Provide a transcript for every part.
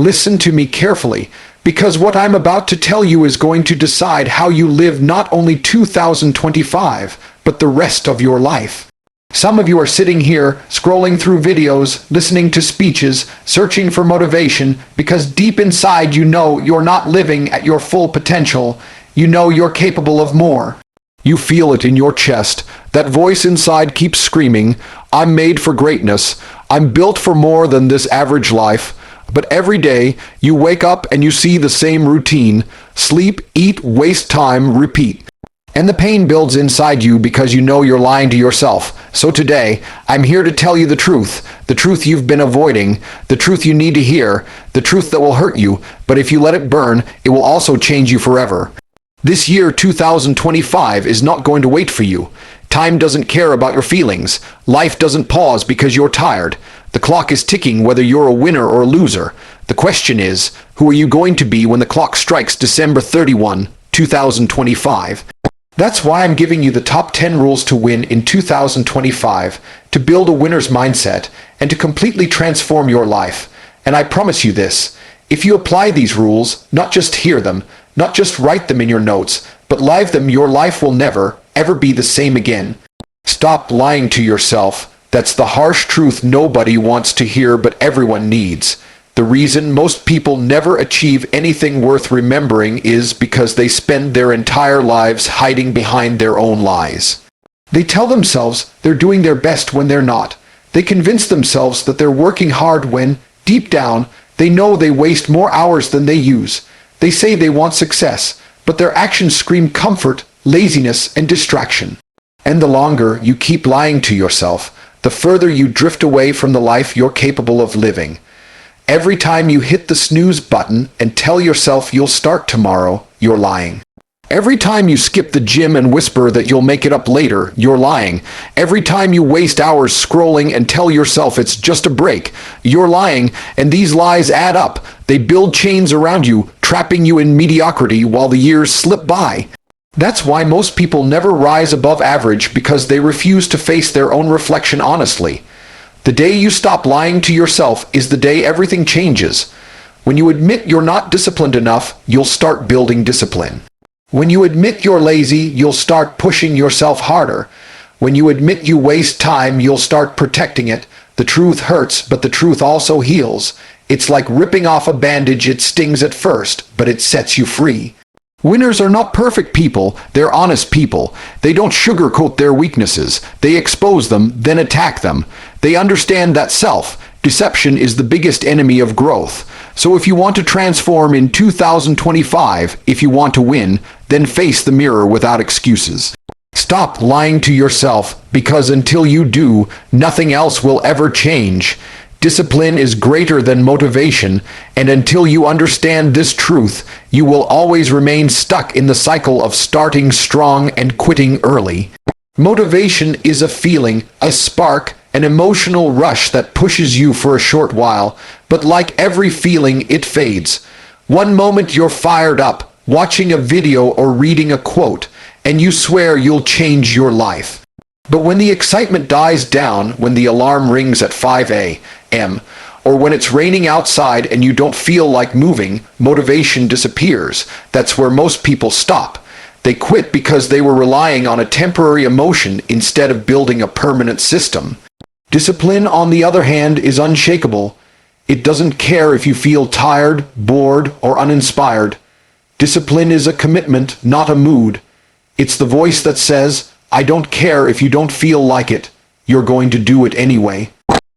Listen to me carefully, because what I'm about to tell you is going to decide how you live not only 2025, but the rest of your life. Some of you are sitting here, scrolling through videos, listening to speeches, searching for motivation, because deep inside you know you're not living at your full potential. You know you're capable of more. You feel it in your chest. That voice inside keeps screaming, "I'm made for greatness. I'm built for more than this average life." But every day, you wake up and you see the same routine. Sleep, eat, waste time, repeat. And the pain builds inside you because you know you're lying to yourself. So today, I'm here to tell you the truth you've been avoiding, the truth you need to hear, the truth that will hurt you, but if you let it burn, it will also change you forever. This year, 2025, is not going to wait for you. Time doesn't care about your feelings. Life doesn't pause because you're tired. The clock is ticking whether you're a winner or a loser. The question is, who are you going to be when the clock strikes December 31, 2025? That's why I'm giving you the top 10 rules to win in 2025, to build a winner's mindset, and to completely transform your life. And I promise you this, if you apply these rules, not just hear them, not just write them in your notes, but live them, your life will never, ever be the same again. Stop lying to yourself. That's the harsh truth nobody wants to hear, but everyone needs. The reason most people never achieve anything worth remembering is because they spend their entire lives hiding behind their own lies. They tell themselves they're doing their best when they're not. They convince themselves that they're working hard when, deep down, they know they waste more hours than they use. They say they want success, but their actions scream comfort, laziness, and distraction. And the longer you keep lying to yourself, the further you drift away from the life you're capable of living. Every time you hit the snooze button and tell yourself you'll start tomorrow, you're lying. Every time you skip the gym and whisper that you'll make it up later, you're lying. Every time you waste hours scrolling and tell yourself it's just a break, you're lying, and these lies add up. They build chains around you, trapping you in mediocrity while the years slip by. That's why most people never rise above average, because they refuse to face their own reflection honestly. The day you stop lying to yourself is the day everything changes. When you admit you're not disciplined enough, you'll start building discipline. When you admit you're lazy, you'll start pushing yourself harder. When you admit you waste time, you'll start protecting it. The truth hurts, but the truth also heals. It's like ripping off a bandage. It stings at first, but it sets you free. Winners are not perfect people, they're honest people. They don't sugarcoat their weaknesses. They expose them, then attack them. They understand that self-deception is the biggest enemy of growth. So if you want to transform in 2025, if you want to win, then face the mirror without excuses. Stop lying to yourself, because until you do, nothing else will ever change. Discipline is greater than motivation, and until you understand this truth, you will always remain stuck in the cycle of starting strong and quitting early. Motivation is a feeling, a spark, an emotional rush that pushes you for a short while, but like every feeling, it fades. One moment you're fired up, watching a video or reading a quote, and you swear you'll change your life. But when the excitement dies down, when the alarm rings at 5 a.m., or when it's raining outside and you don't feel like moving, motivation disappears. That's where most people stop. They quit because they were relying on a temporary emotion instead of building a permanent system. Discipline, on the other hand, is unshakable. It doesn't care if you feel tired, bored, or uninspired. Discipline is a commitment, not a mood. It's the voice that says, "I don't care if you don't feel like it. You're going to do it anyway."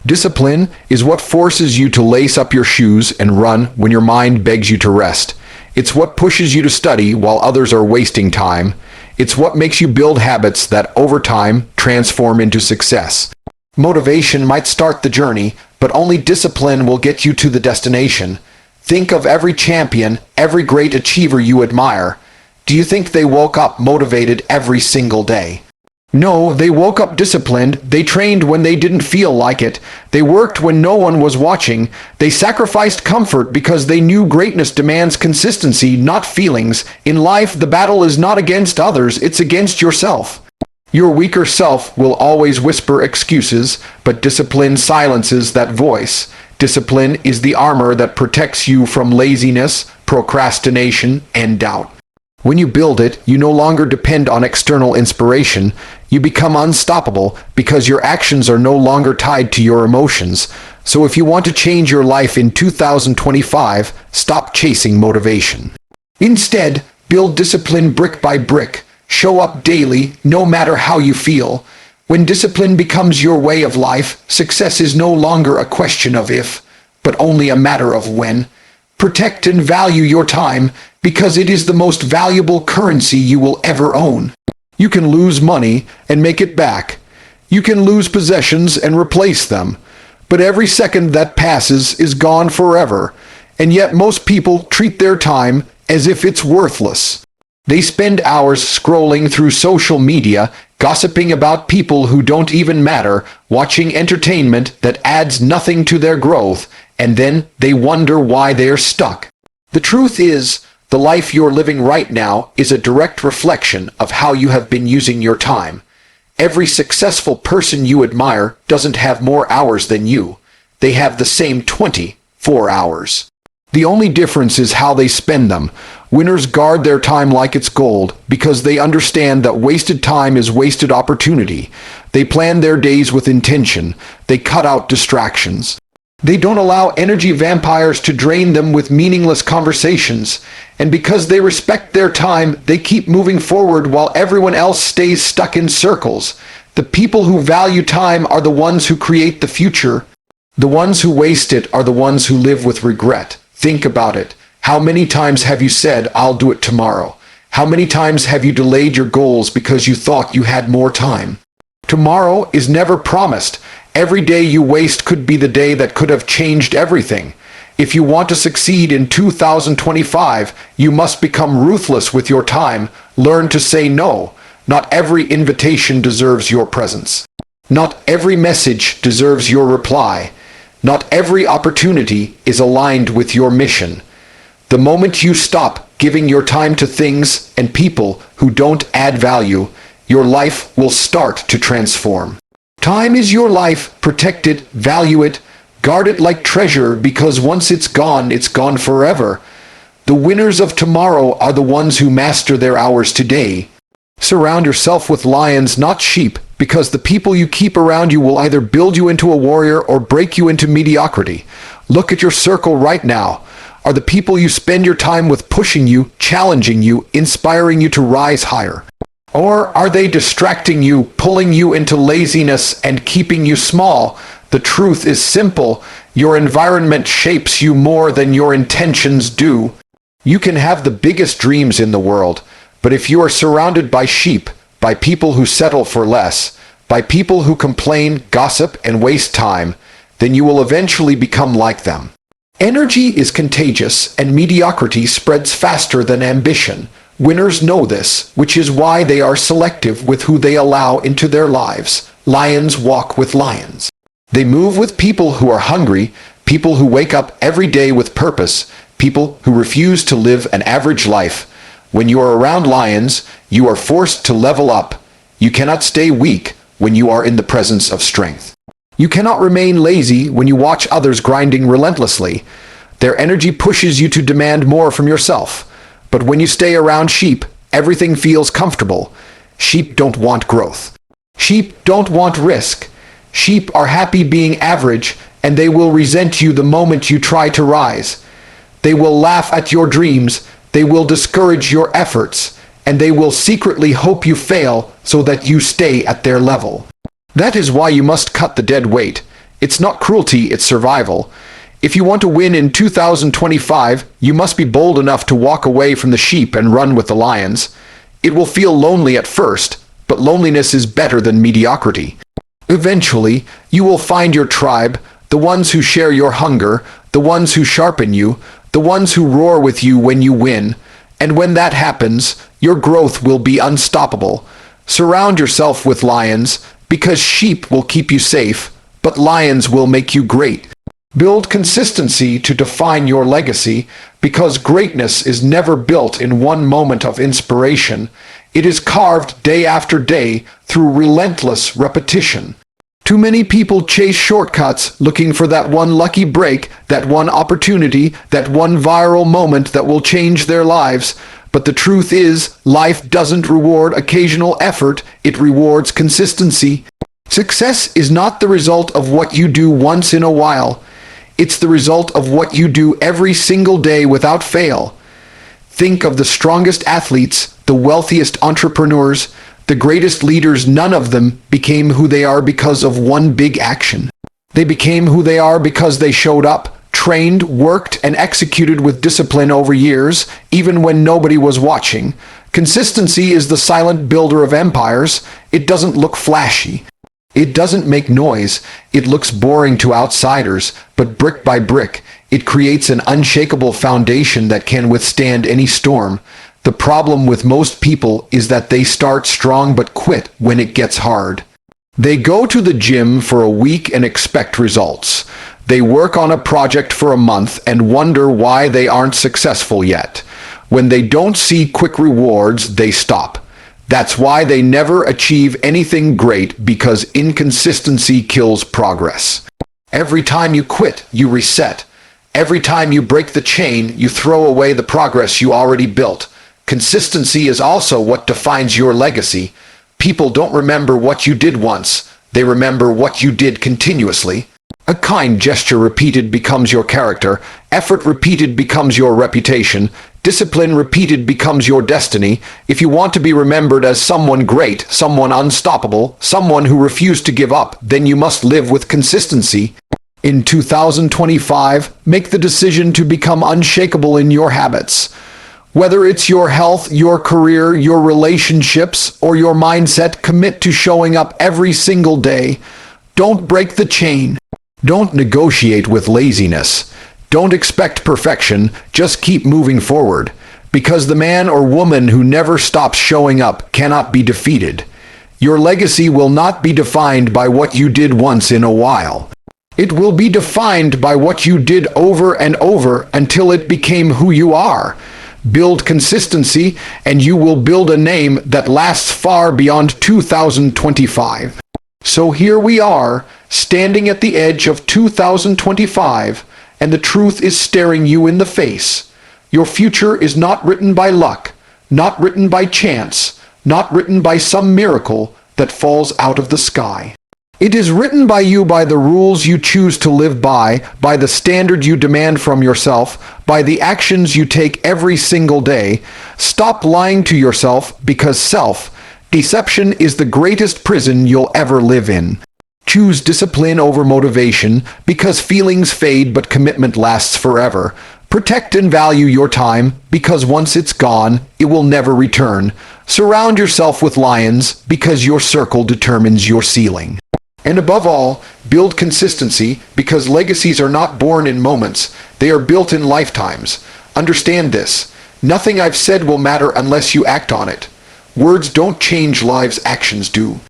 Discipline is what forces you to lace up your shoes and run when your mind begs you to rest. It's what pushes you to study while others are wasting time. It's what makes you build habits that, over time, transform into success. Motivation might start the journey, but only discipline will get you to the destination. Think of every champion, every great achiever you admire. Do you think they woke up motivated every single day? No, they woke up disciplined. They trained when they didn't feel like it. They worked when no one was watching. They sacrificed comfort because they knew greatness demands consistency, not feelings. In life, the battle is not against others, it's against yourself. Your weaker self will always whisper excuses, but discipline silences that voice. Discipline is the armor that protects you from laziness, procrastination, and doubt. When you build it, you no longer depend on external inspiration. You become unstoppable because your actions are no longer tied to your emotions. So if you want to change your life in 2025, stop chasing motivation. Instead, build discipline brick by brick. Show up daily, no matter how you feel. When discipline becomes your way of life, success is no longer a question of if, but only a matter of when. Protect and value your time, because it is the most valuable currency you will ever own. You can lose money and make it back. You can lose possessions and replace them. But every second that passes is gone forever, and yet most people treat their time as if it's worthless. They spend hours scrolling through social media, gossiping about people who don't even matter, watching entertainment that adds nothing to their growth, and then they wonder why they're stuck. The truth is, the life you're living right now is a direct reflection of how you have been using your time. Every successful person you admire doesn't have more hours than you. They have the same 24 hours. The only difference is how they spend them. Winners guard their time like it's gold because they understand that wasted time is wasted opportunity. They plan their days with intention. They cut out distractions. They don't allow energy vampires to drain them with meaningless conversations. And because they respect their time, they keep moving forward while everyone else stays stuck in circles. The people who value time are the ones who create the future. The ones who waste it are the ones who live with regret. Think about it. How many times have you said, "I'll do it tomorrow"? How many times have you delayed your goals because you thought you had more time? Tomorrow is never promised. Every day you waste could be the day that could have changed everything. If you want to succeed in 2025, you must become ruthless with your time. Learn to say no. Not every invitation deserves your presence. Not every message deserves your reply. Not every opportunity is aligned with your mission. The moment you stop giving your time to things and people who don't add value, your life will start to transform. Time is your life. Protect it, value it, guard it like treasure, because once it's gone forever. The winners of tomorrow are the ones who master their hours today. Surround yourself with lions, not sheep, because the people you keep around you will either build you into a warrior or break you into mediocrity. Look at your circle right now. Are the people you spend your time with pushing you, challenging you, inspiring you to rise higher? Or are they distracting you, pulling you into laziness, and keeping you small? The truth is simple. Your environment shapes you more than your intentions do. You can have the biggest dreams in the world, but if you are surrounded by sheep, by people who settle for less, by people who complain, gossip, and waste time, then you will eventually become like them. Energy is contagious, and mediocrity spreads faster than ambition. Winners know this, which is why they are selective with who they allow into their lives. Lions walk with lions. They move with people who are hungry, people who wake up every day with purpose, people who refuse to live an average life. When you are around lions, you are forced to level up. You cannot stay weak when you are in the presence of strength. You cannot remain lazy when you watch others grinding relentlessly. Their energy pushes you to demand more from yourself. But when you stay around sheep, everything feels comfortable. Sheep don't want growth. Sheep don't want risk. Sheep are happy being average, and they will resent you the moment you try to rise. They will laugh at your dreams, they will discourage your efforts, and they will secretly hope you fail so that you stay at their level. That is why you must cut the dead weight. It's not cruelty, it's survival. If you want to win in 2025, you must be bold enough to walk away from the sheep and run with the lions. It will feel lonely at first, but loneliness is better than mediocrity. Eventually, you will find your tribe, the ones who share your hunger, the ones who sharpen you, the ones who roar with you when you win. And when that happens, your growth will be unstoppable. Surround yourself with lions, because sheep will keep you safe, but lions will make you great. Build consistency to define your legacy, because greatness is never built in one moment of inspiration. It is carved day after day through relentless repetition. Too many people chase shortcuts, looking for that one lucky break, that one opportunity, that one viral moment that will change their lives. But the truth is, life doesn't reward occasional effort, it rewards consistency. Success is not the result of what you do once in a while. It's the result of what you do every single day without fail. Think of the strongest athletes, the wealthiest entrepreneurs, the greatest leaders. None of them became who they are because of one big action. They became who they are because they showed up, trained, worked, and executed with discipline over years, even when nobody was watching. Consistency is the silent builder of empires. It doesn't look flashy. It doesn't make noise. It looks boring to outsiders, but brick by brick, it creates an unshakable foundation that can withstand any storm. The problem with most people is that they start strong but quit when it gets hard. They go to the gym for a week and expect results. They work on a project for a month and wonder why they aren't successful yet. When they don't see quick rewards, they stop. That's why they never achieve anything great, because inconsistency kills progress. Every time you quit, you reset. Every time you break the chain, you throw away the progress you already built. Consistency is also what defines your legacy. People don't remember what you did once. They remember what you did continuously. A kind gesture repeated becomes your character. Effort repeated becomes your reputation. Discipline repeated becomes your destiny. If you want to be remembered as someone great, someone unstoppable, someone who refused to give up, then you must live with consistency. In 2025, make the decision to become unshakable in your habits. Whether it's your health, your career, your relationships, or your mindset, commit to showing up every single day. Don't break the chain. Don't negotiate with laziness. Don't expect perfection, just keep moving forward. Because the man or woman who never stops showing up cannot be defeated. Your legacy will not be defined by what you did once in a while. It will be defined by what you did over and over until it became who you are. Build consistency, and you will build a name that lasts far beyond 2025. So here we are, standing at the edge of 2025, and the truth is staring you in the face. Your future is not written by luck, not written by chance, not written by some miracle that falls out of the sky. It is written by you, by the rules you choose to live by the standard you demand from yourself, by the actions you take every single day. Stop lying to yourself, because self-deception is the greatest prison you'll ever live in. Choose discipline over motivation, because feelings fade but commitment lasts forever. Protect and value your time, because once it's gone, it will never return. Surround yourself with lions, because your circle determines your ceiling. And above all, build consistency, because legacies are not born in moments, they are built in lifetimes. Understand this. Nothing I've said will matter unless you act on it. Words don't change lives, actions do.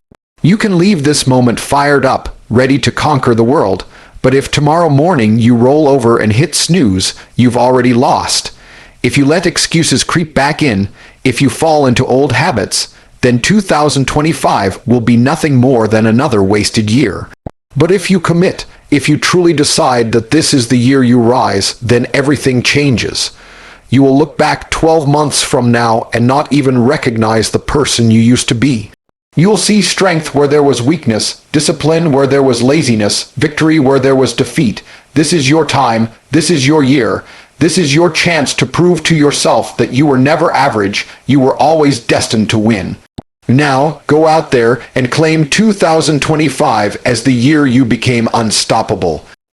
You can leave this moment fired up, ready to conquer the world, but if tomorrow morning you roll over and hit snooze, you've already lost. If you let excuses creep back in, if you fall into old habits, then 2025 will be nothing more than another wasted year. But if you commit, if you truly decide that this is the year you rise, then everything changes. You will look back 12 months from now and not even recognize the person you used to be. You'll see strength where there was weakness, discipline where there was laziness, victory where there was defeat. This is your time, this is your year. This is your chance to prove to yourself that you were never average, you were always destined to win. Now, go out there and claim 2025 as the year you became unstoppable.